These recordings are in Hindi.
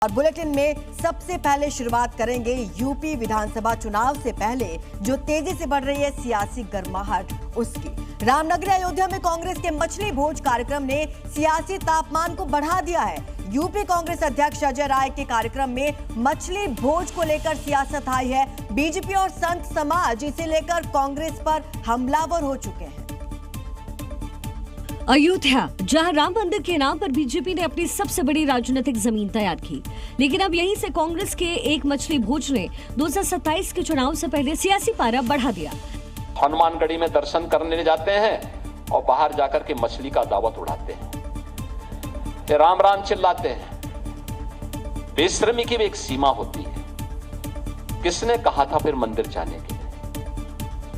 और बुलेटिन में सबसे पहले शुरुआत करेंगे यूपी विधानसभा चुनाव से पहले जो तेजी से बढ़ रही है सियासी गर्माहट उसकी। रामनगरी अयोध्या में कांग्रेस के मछली भोज कार्यक्रम ने सियासी तापमान को बढ़ा दिया है। यूपी कांग्रेस अध्यक्ष अजय राय के कार्यक्रम में मछली भोज को लेकर सियासत आई है। बीजेपी और संत समाज इसे लेकर कांग्रेस पर हमलावर हो चुके हैं। अयोध्या, जहां राम मंदिर के नाम पर बीजेपी ने अपनी सबसे बड़ी राजनीतिक जमीन तैयार की, लेकिन अब यहीं से कांग्रेस के एक मछली भोज ने 2027 के चुनाव से पहले सियासी पारा बढ़ा दिया। हनुमानगढ़ी में दर्शन करने जाते हैं और बाहर जाकर के मछली का दावत उड़ाते हैं, राम राम चिल्लाते हैं। बेशर्मी की भी एक सीमा होती है। किसने कहा था फिर मंदिर जाने के लिए?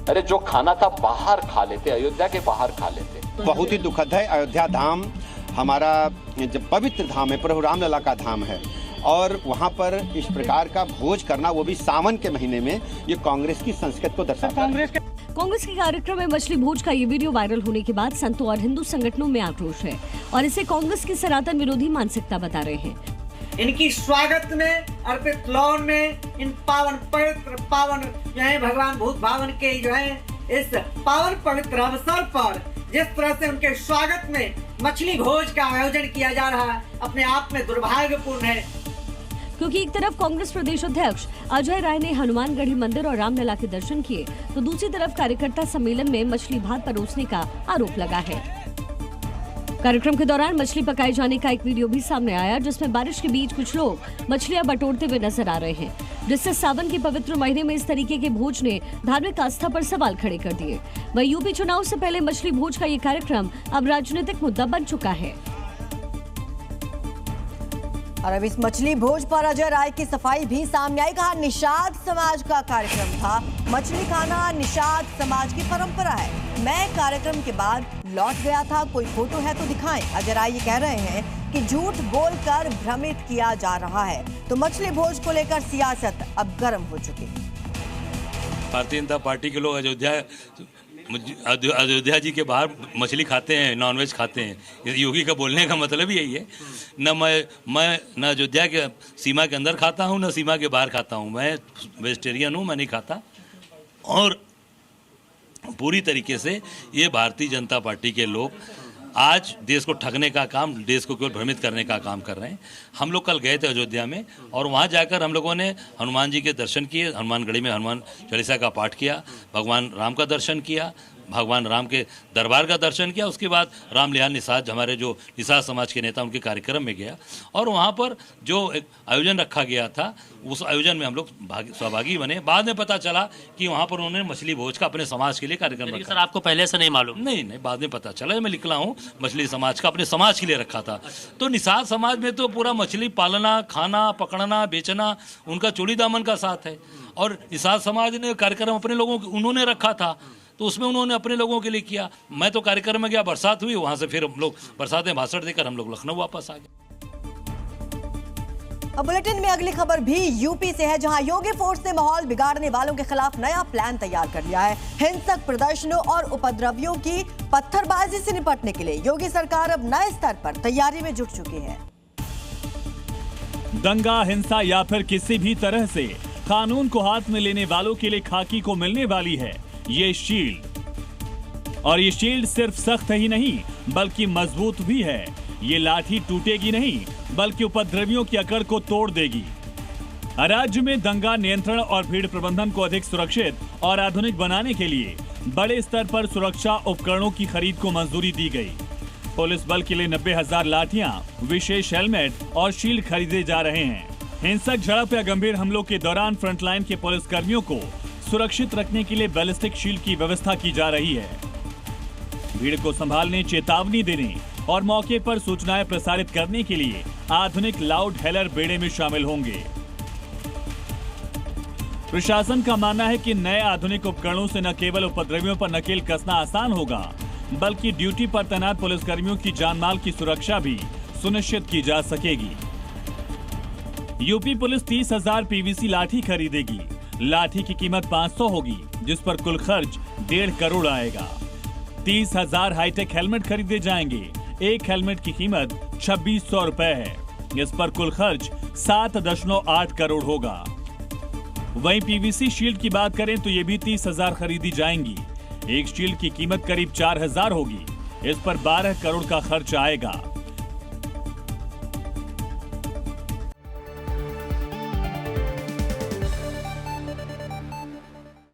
अरे जो खाना था बाहर खा लेते, अयोध्या के बाहर खा लेते। बहुत ही दुखद है। अयोध्या धाम हमारा जब पवित्र धाम है, प्रभु रामलला का धाम है, और वहाँ पर इस प्रकार का भोज करना, वो भी सावन के महीने में, ये कांग्रेस की संस्कृति को दर्शाता है। कांग्रेस के कार्यक्रम में मछली भोज का ये वीडियो वायरल होने के बाद संतों और हिंदू संगठनों में आक्रोश है और इसे कांग्रेस की सनातन विरोधी मानसिकता बता रहे हैं। इनकी स्वागत में अर्पित लौन में इन पावन पवित्र पावन जो है भगवान भूत भावन के जो है इस पावन पवित्र अवसर पर जिस तरह से उनके स्वागत में मछली भोज का आयोजन किया जा रहा है, अपने आप में दुर्भाग्यपूर्ण है। क्योंकि एक तरफ कांग्रेस प्रदेश अध्यक्ष अजय राय ने हनुमानगढ़ी मंदिर और रामलला के दर्शन किए, तो दूसरी तरफ कार्यकर्ता सम्मेलन में मछली भात परोसने का आरोप लगा है। कार्यक्रम के दौरान मछली पकाए जाने का एक वीडियो भी सामने आया, जिसमें बारिश के बीच कुछ लोग मछलियां बटोरते हुए नजर आ रहे हैं, जिससे सावन के पवित्र महीने में इस तरीके के भोज ने धार्मिक आस्था पर सवाल खड़े कर दिए। वहीं यूपी चुनाव से पहले मछली भोज का ये कार्यक्रम अब राजनीतिक मुद्दा बन चुका है। और अब इस मछली भोज पर अजय राय की सफाई भी सामने आई। कहा निषाद समाज का कार्यक्रम था, मछली खाना निषाद समाज की परंपरा है। मैं कार्यक्रम के बाद लौट गया था, कोई फोटो है तो दिखाएं। अजय राय ये कह रहे हैं कि झूठ बोलकर भ्रमित किया जा रहा है। तो मछली भोज को लेकर सियासत अब गर्म हो चुकी है। भारतीय जनता पार्टी के लोग अयोध्या जी के बाहर मछली खाते हैं, नॉनवेज खाते हैं। योगी का बोलने का मतलब ही यही है। मैं न अयोध्या के सीमा के अंदर खाता हूँ, न सीमा के बाहर खाता हूँ। मैं वेजिटेरियन हूँ, मैं नहीं खाता। और पूरी तरीके से ये भारतीय जनता पार्टी के लोग आज देश को ठगने का काम, देश को केवल भ्रमित करने का काम कर रहे हैं। हम लोग कल गए थे अयोध्या में और वहाँ जाकर हम लोगों ने हनुमान जी के दर्शन किए। हनुमानगढ़ी में हनुमान चालीसा का पाठ किया, भगवान राम का दर्शन किया, भगवान राम के दरबार का दर्शन किया। उसके बाद रामलिहार निषाद, हमारे जो निषाद समाज के नेता, उनके कार्यक्रम में गया और वहाँ पर जो एक आयोजन रखा गया था, उस आयोजन में हम लोग सहभागी बने। बाद में पता चला कि वहाँ पर उन्होंने मछली भोज का अपने समाज के लिए कार्यक्रम रखा। सर, आपको पहले से नहीं मालूम? नहीं, बाद में पता चला। मैं निकला हूँ मछली समाज का, अपने समाज के लिए रखा था। तो निषाद समाज में तो पूरा मछली पालना, खाना, पकड़ना, बेचना उनका चोरी दामन का साथ है। और निषाद समाज ने कार्यक्रम अपने लोगों उन्होंने रखा था, तो उसमें उन्होंने अपने लोगों के लिए किया। मैं तो कार्यक्रम में गया, बरसात हुई, वहां से फिर हम लोग बरसात में भाषण देकर हम लोग लखनऊ वापस आ गए। अब बुलेटिन में अगली खबर भी यूपी से है, जहां योगी फोर्स ने माहौल बिगाड़ने वालों के खिलाफ नया प्लान तैयार कर लिया है। हिंसक प्रदर्शनों और उपद्रवियों की पत्थरबाजी से निपटने के लिए योगी सरकार अब नए स्तर पर तैयारी में जुट चुकी है। दंगा, हिंसा या फिर किसी भी तरह से कानून को हाथ में लेने वालों के लिए खाकी को मिलने वाली है ये शील्ड। और ये शील्ड सिर्फ सख्त ही नहीं बल्कि मजबूत भी है। ये लाठी टूटेगी नहीं बल्कि उपद्रवियों की अकड़ को तोड़ देगी। राज्य में दंगा नियंत्रण और भीड़ प्रबंधन को अधिक सुरक्षित और आधुनिक बनाने के लिए बड़े स्तर पर सुरक्षा उपकरणों की खरीद को मंजूरी दी गई। पुलिस बल के लिए 90,000 लाठियां, विशेष हेलमेट और शील्ड खरीदे जा रहे हैं। हिंसक झड़प या गंभीर हमलों के दौरान फ्रंटलाइन के पुलिस कर्मियों को सुरक्षित रखने के लिए बैलिस्टिक शील्ड की व्यवस्था की जा रही है। भीड़ को संभालने, चेतावनी देने और मौके पर सूचनाएं प्रसारित करने के लिए आधुनिक लाउड हेलर बेड़े में शामिल होंगे। प्रशासन का मानना है कि नए आधुनिक उपकरणों से न केवल उपद्रवियों पर नकेल कसना आसान होगा, बल्कि ड्यूटी पर तैनात पुलिसकर्मियों की जानमाल की सुरक्षा भी सुनिश्चित की जा सकेगी। यूपी पुलिस 30,000 पीवीसी लाठी खरीदेगी। लाठी की कीमत 500 होगी, जिस पर कुल खर्च 1.5 करोड़ आएगा। 30,000 हाईटेक हेलमेट खरीदे जाएंगे। एक हेलमेट की कीमत 2600 रुपए है। इस पर कुल खर्च 7.8 करोड़ होगा। वहीं पीवीसी शील्ड की बात करें तो ये भी 30,000 खरीदी जाएंगी। एक शील्ड की कीमत करीब 4,000 होगी। इस पर 12 करोड़ का खर्च आएगा।